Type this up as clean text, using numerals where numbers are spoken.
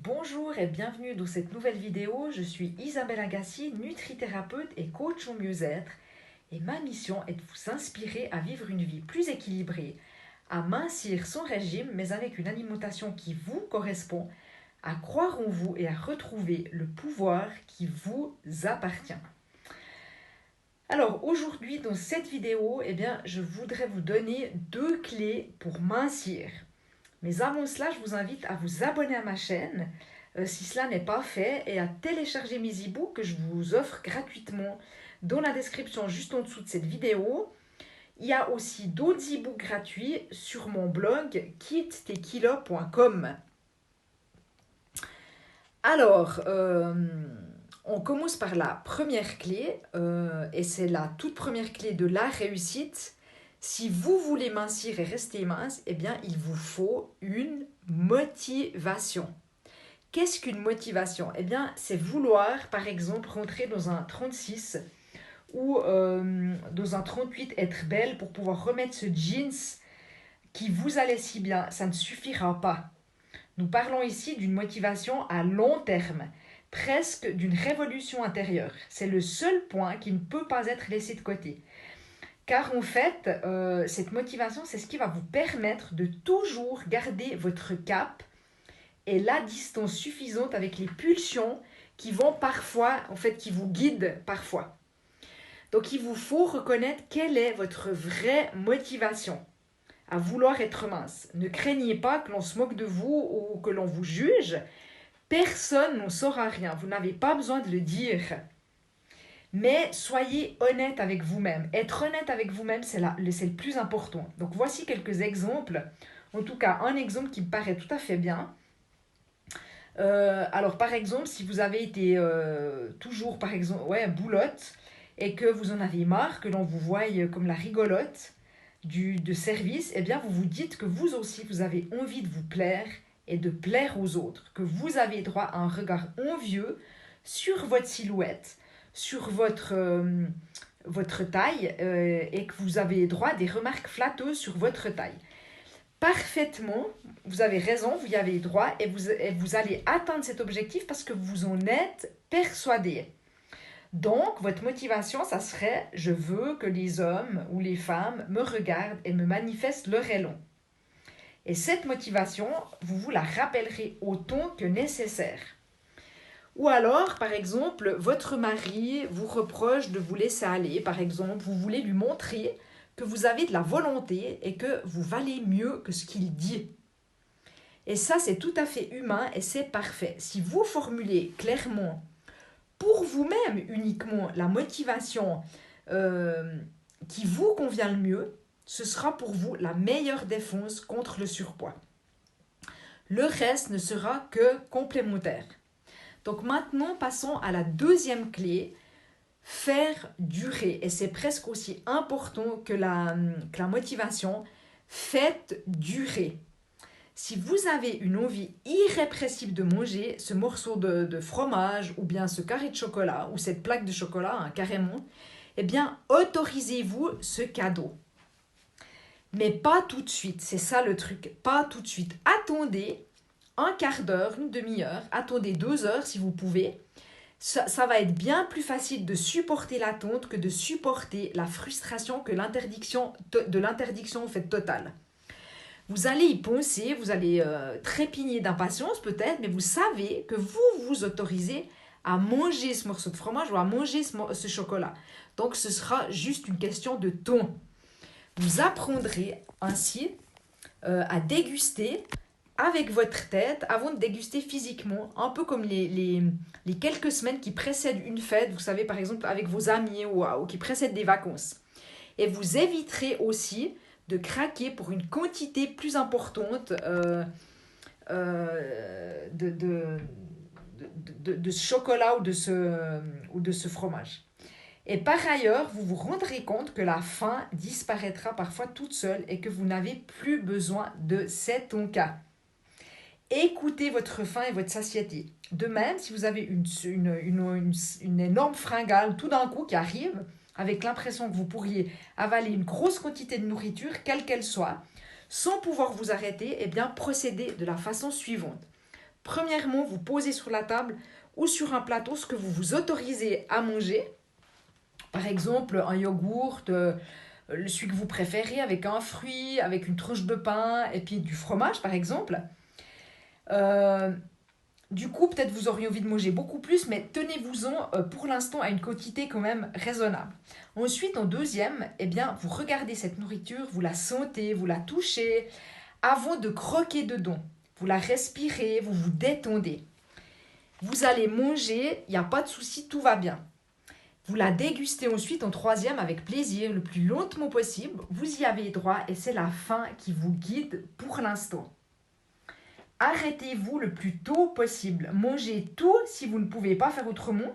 Bonjour et bienvenue dans cette nouvelle vidéo. Je suis Isabelle Agassi, nutrithérapeute et coach au mieux-être. Et ma mission est de vous inspirer à vivre une vie plus équilibrée, à mincir son régime mais avec une alimentation qui vous correspond, à croire en vous et à retrouver le pouvoir qui vous appartient. Alors aujourd'hui dans cette vidéo, je voudrais vous donner 2 clés pour mincir. Mais avant cela, je vous invite à vous abonner à ma chaîne si cela n'est pas fait et à télécharger mes e-books que je vous offre gratuitement dans la description juste en dessous de cette vidéo. Il y a aussi d'autres e-books gratuits sur mon blog kittekilos.com. Alors, on commence par la première clé et c'est la toute première clé de la réussite. Si vous voulez mincir et rester mince, il vous faut une motivation. Qu'est-ce qu'une motivation? C'est vouloir, par exemple, rentrer dans un 36 ou dans un 38, être belle pour pouvoir remettre ce jeans qui vous allait si bien. Ça ne suffira pas. Nous parlons ici d'une motivation à long terme, presque d'une révolution intérieure. C'est le seul point qui ne peut pas être laissé de côté. Car en fait, cette motivation, c'est ce qui va vous permettre de toujours garder votre cap et la distance suffisante avec les pulsions qui vont parfois, qui vous guident parfois. Donc il vous faut reconnaître quelle est votre vraie motivation à vouloir être mince. Ne craignez pas que l'on se moque de vous ou que l'on vous juge. Personne n'en saura rien. Vous n'avez pas besoin de le dire. Mais soyez honnête avec vous-même. Être honnête avec vous-même, c'est le plus important. Donc voici quelques exemples. En tout cas, un exemple qui me paraît tout à fait bien. Alors par exemple, si vous avez été toujours boulotte et que vous en avez marre, que l'on vous voie comme la rigolote de service, vous vous dites que vous aussi, vous avez envie de vous plaire et de plaire aux autres, que vous avez droit à un regard envieux sur votre silhouette, sur votre taille et que vous avez droit à des remarques flatteuses sur votre taille. Parfaitement, vous avez raison, vous y avez droit et vous allez atteindre cet objectif parce que vous en êtes persuadé. Donc, votre motivation, ça serait « je veux que les hommes ou les femmes me regardent et me manifestent leur élan ». Et cette motivation, vous la rappellerez autant que nécessaire. Ou alors, par exemple, votre mari vous reproche de vous laisser aller. Par exemple, vous voulez lui montrer que vous avez de la volonté et que vous valez mieux que ce qu'il dit. Et ça, c'est tout à fait humain et c'est parfait. Si vous formulez clairement pour vous-même uniquement la motivation qui vous convient le mieux, ce sera pour vous la meilleure défense contre le surpoids. Le reste ne sera que complémentaire. Donc maintenant, passons à la deuxième clé, faire durer. Et c'est presque aussi important que la motivation. Faites durer. Si vous avez une envie irrépressible de manger ce morceau de fromage ou bien ce carré de chocolat ou cette plaque de chocolat, carrément, autorisez-vous ce cadeau. Mais pas tout de suite, c'est ça le truc, pas tout de suite. Attendez un quart d'heure, une demi-heure, attendez 2 heures si vous pouvez. Ça va être bien plus facile de supporter l'attente que de supporter la frustration que de l'interdiction totale. Vous allez y penser, vous allez trépigner d'impatience peut-être, mais vous savez que vous vous autorisez à manger ce morceau de fromage ou à manger ce chocolat. Donc ce sera juste une question de temps. Vous apprendrez ainsi à déguster avec votre tête avant de déguster physiquement, un peu comme les quelques semaines qui précèdent une fête, vous savez par exemple avec vos amis ou qui précèdent des vacances. Et vous éviterez aussi de craquer pour une quantité plus importante de ce chocolat ou de ce fromage. Et par ailleurs, vous vous rendrez compte que la faim disparaîtra parfois toute seule et que vous n'avez plus besoin de cet encas. Écoutez votre faim et votre satiété. De même, si vous avez une énorme fringale tout d'un coup qui arrive, avec l'impression que vous pourriez avaler une grosse quantité de nourriture, quelle qu'elle soit, sans pouvoir vous arrêter, procédez de la façon suivante. Premièrement, vous posez sur la table ou sur un plateau ce que vous vous autorisez à manger. Par exemple, un yogourt, celui que vous préférez, avec un fruit, avec une tranche de pain et puis du fromage, par exemple. Euh, du coup, peut-être vous auriez envie de manger beaucoup plus, mais tenez-vous-en pour l'instant à une quantité quand même raisonnable. Ensuite, en deuxième, eh bien, vous regardez cette nourriture, vous la sentez, vous la touchez, avant de croquer dedans. Vous la respirez, vous vous détendez. Vous allez manger, il n'y a pas de souci, tout va bien. Vous la dégustez ensuite en troisième avec plaisir, le plus lentement possible. Vous y avez droit et c'est la faim qui vous guide pour l'instant. Arrêtez-vous le plus tôt possible. Mangez tout si vous ne pouvez pas faire autrement.